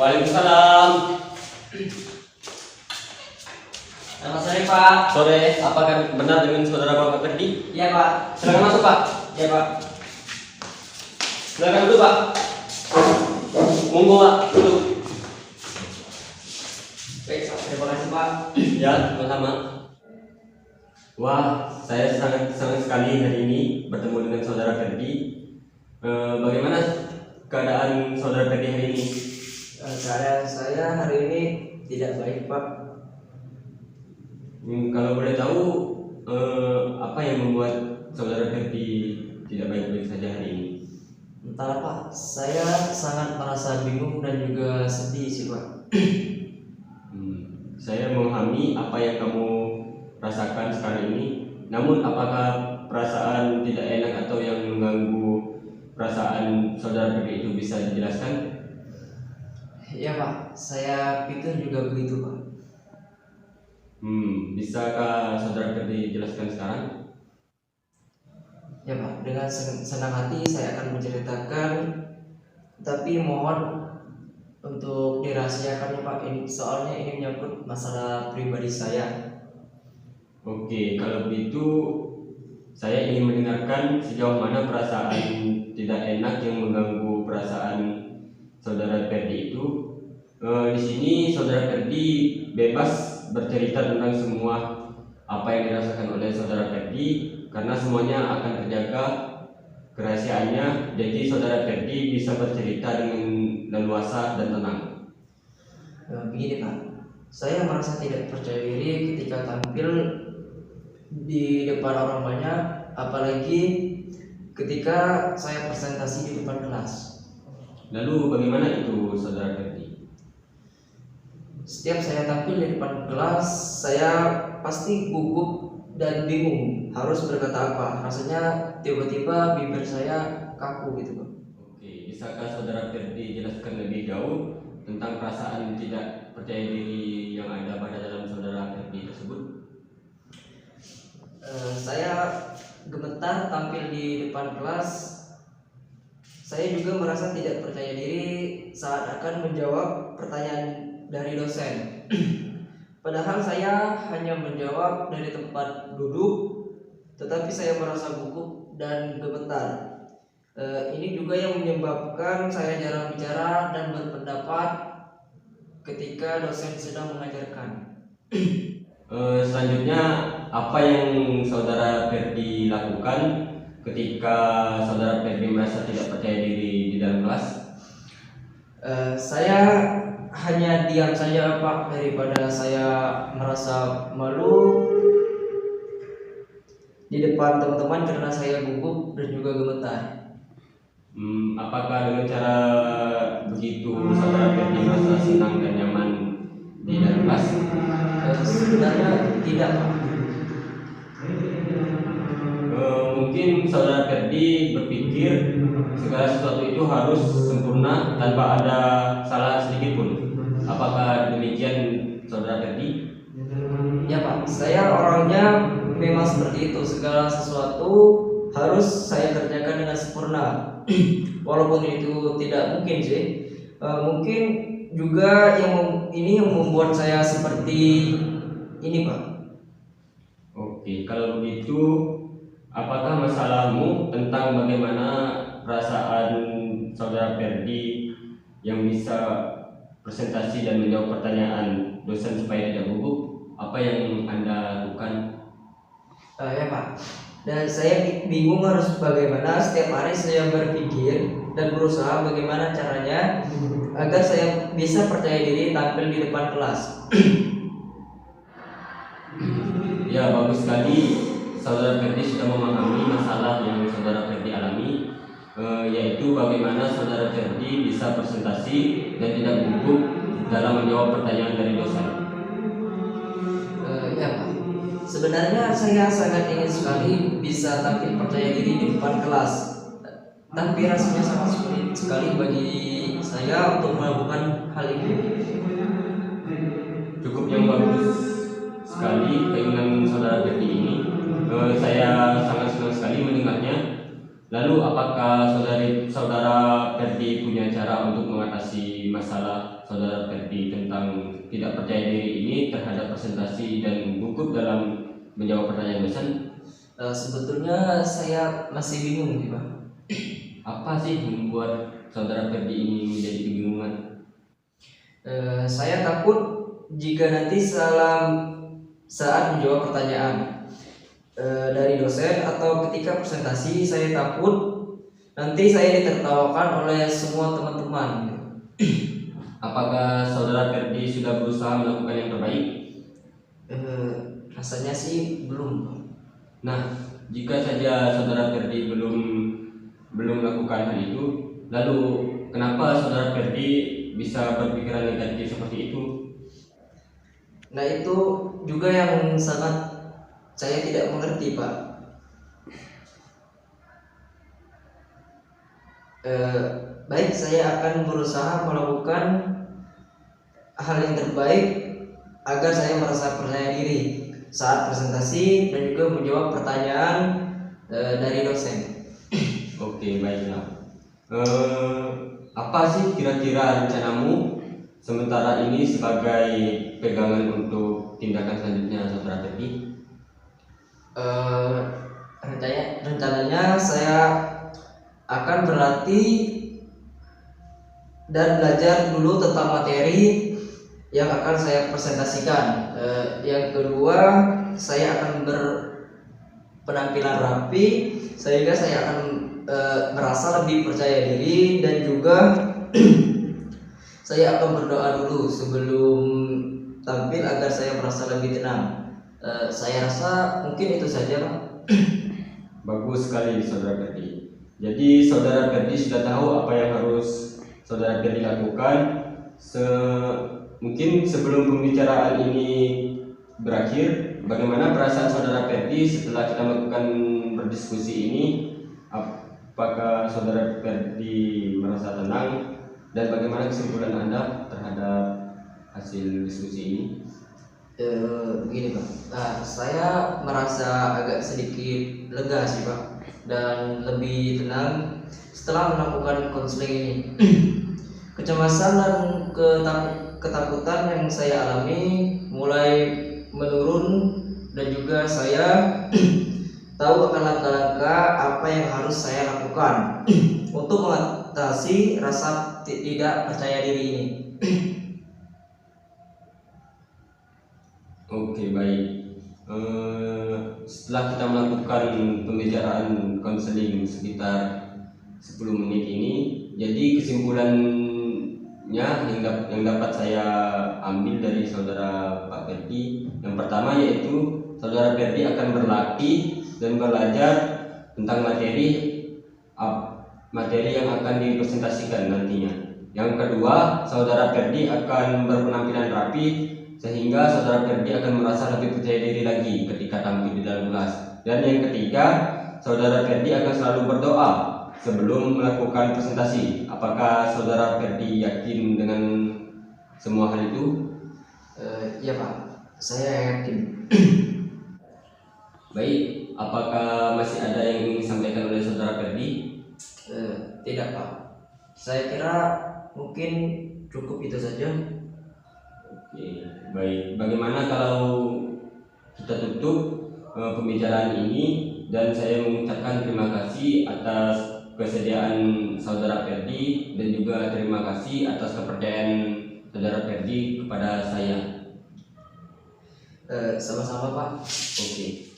Waalaikumsalam. Selamat sore Pak. Sore, apakah benar dengan saudara Bapak Ferdi? Iya Pak. Silakan masuk Pak. Iya Pak. Silakan duduk Pak. Monggo Pak, duduk. Baik, terima kasih Pak. Ya, sama-sama. Wah, saya sangat senang sekali hari ini bertemu dengan saudara Ferdi. Bagaimana keadaan saudara Ferdi hari ini? Keadaan saya hari ini tidak baik Pak. Kalau boleh tahu, apa yang membuat saudara Ferdi tidak baik-baik saja hari ini? Entahlah Pak, saya sangat merasa bingung dan juga sedih sih Pak. Saya memahami apa yang kamu rasakan sekarang ini. Namun apakah perasaan tidak enak atau yang mengganggu perasaan saudara Ferdi itu bisa dijelaskan? Iya Pak, saya pikir juga begitu Pak. Bisakah saudara Ferdi jelaskan sekarang? Ya Pak, dengan senang hati saya akan menceritakan, tapi mohon untuk dirahasiakan ya Pak, soalnya ini menyangkut masalah pribadi saya. Oke, kalau begitu saya ingin mendengarkan sejauh mana perasaan tidak enak yang mengganggu perasaan saudara Ferdi itu. Di sini saudara Ferdi bebas bercerita tentang semua apa yang dirasakan oleh saudara Ferdi, karena semuanya akan terjaga kerahasiaannya. Jadi saudara Ferdi bisa bercerita dengan leluasa dan tenang. Begini Pak, saya merasa tidak percaya diri ketika tampil di depan orang banyak, apalagi ketika saya presentasi di depan kelas. Lalu bagaimana itu saudara Ferdi? Setiap saya tampil di depan kelas, saya pasti gugup dan bingung harus berkata apa. Rasanya tiba-tiba bibir saya kaku gitu Pak. Oke, bisakah saudara Ferdi jelaskan lebih jauh tentang perasaan tidak percaya diri yang ada pada dalam saudara Ferdi tersebut? Saya gemetar tampil di depan kelas. Saya juga merasa tidak percaya diri saat akan menjawab pertanyaan dari dosen. Padahal saya hanya menjawab dari tempat duduk, tetapi saya merasa gugup dan gemetar. Ini juga yang menyebabkan saya jarang bicara dan berpendapat ketika dosen sedang mengajarkan. Selanjutnya, apa yang saudara Ferdi lakukan ketika saudara Ferdi merasa tidak percaya diri di dalam kelas? Saya hanya diam saja Pak, daripada saya merasa malu di depan teman-teman karena saya gugup dan juga gemetar. Apakah dengan cara begitu saudara Ferdi merasa senang dan nyaman di dalam kelas? Sebenarnya tidak Pak. Mungkin saudara Ferdi berpikir segala sesuatu itu harus sempurna tanpa ada salah sedikit pun. Apakah demikian saudara Ferdi? Ya Pak, saya orangnya memang seperti itu. Segala sesuatu harus saya kerjakan dengan sempurna. Walaupun itu tidak mungkin sih. Mungkin juga ini yang membuat saya seperti ini Pak. Oke, kalau begitu apakah masalahmu tentang bagaimana perasaan saudara Ferdi yang bisa presentasi dan menjawab pertanyaan dosen supaya tidak gugup? Apa yang Anda lakukan? Ya Pak, dan saya bingung harus bagaimana. Setiap hari saya berpikir dan berusaha bagaimana caranya agar saya bisa percaya diri tampil di depan kelas. Ya, bagus sekali saudara Ferdi sudah memahami masalah yang saudara Ferdi alami, yaitu bagaimana saudara Ferdi bisa presentasi dan tidak gugup dalam menjawab pertanyaan dari dosen. Ya Pak, sebenarnya saya sangat ingin sekali bisa tampil percaya diri di depan kelas, tapi rasanya sangat sulit sekali bagi saya untuk melakukan hal itu. Cukup yang bagus sekali keinginan saudara Ferdi ini. Saya sangat senang sekali mendengarnya. Lalu apakah saudara Ferdi punya cara untuk mengatasi masalah saudara Ferdi tentang tidak percaya diri ini terhadap presentasi dan gugup dalam menjawab pertanyaan dosen? Sebetulnya saya masih bingung sih Pak. Apa sih yang membuat saudara Ferdi ini menjadi kebingungan? Saya takut jika nanti saat menjawab pertanyaan dari dosen atau ketika presentasi, saya takut nanti saya ditertawakan oleh semua teman-teman. Apakah saudara Ferdi sudah berusaha melakukan yang terbaik? Rasanya sih belum. Nah, jika saja saudara Ferdi belum melakukan hal itu, lalu kenapa saudara Ferdi bisa berpikiran negatif seperti itu? Nah, itu juga yang sangat saya tidak mengerti Pak. Baik, saya akan berusaha melakukan hal yang terbaik agar saya merasa percaya diri saat presentasi dan juga menjawab pertanyaan dari dosen. Oke, baiklah. Apa sih kira-kira rencanamu sementara ini sebagai pegangan untuk tindakan selanjutnya saudara Ferdi? Rencananya saya akan berlatih dan belajar dulu tentang materi yang akan saya presentasikan. Yang kedua, saya akan berpenampilan rapi sehingga saya akan merasa lebih percaya diri, dan juga saya akan berdoa dulu sebelum tampil agar saya merasa lebih tenang. Saya rasa mungkin itu saja Pak. Bagus sekali saudara Ferdi. Jadi saudara Ferdi sudah tahu apa yang harus saudara Ferdi lakukan. Mungkin sebelum pembicaraan ini berakhir, bagaimana perasaan saudara Ferdi setelah kita melakukan berdiskusi ini? Apakah saudara Ferdi merasa tenang, dan bagaimana kesimpulan Anda terhadap hasil diskusi ini? Begini Pak, saya merasa agak sedikit lega sih Pak, dan lebih tenang setelah melakukan konseling ini. Kecemasan dan ketakutan yang saya alami mulai menurun, dan juga saya tahu akan langkah-langkah apa yang harus saya lakukan untuk mengatasi rasa tidak percaya diri ini. Oke, baik. Setelah kita melakukan pembicaraan konseling sekitar 10 menit ini, jadi kesimpulannya yang dapat saya ambil dari saudara Pak Ferdi, yang pertama yaitu saudara Ferdi akan berlatih dan belajar tentang materi yang akan dipresentasikan nantinya. Yang kedua, saudara Ferdi akan berpenampilan rapi sehingga saudara Ferdi akan merasa lebih percaya diri lagi ketika tampil di dalam kelas. Dan yang ketiga, saudara Ferdi akan selalu berdoa sebelum melakukan presentasi. Apakah saudara Ferdi yakin dengan semua hal itu? Iya Pak, saya yakin. Baik, apakah masih ada yang ingin disampaikan oleh saudara Ferdi? Tidak Pak, saya kira mungkin cukup itu saja. Oke, baik. Bagaimana kalau kita tutup pembicaraan ini, dan saya mengucapkan terima kasih atas kesediaan saudara Ferdi, dan juga terima kasih atas kepercayaan saudara Ferdi kepada saya. Sama-sama Pak. Oke.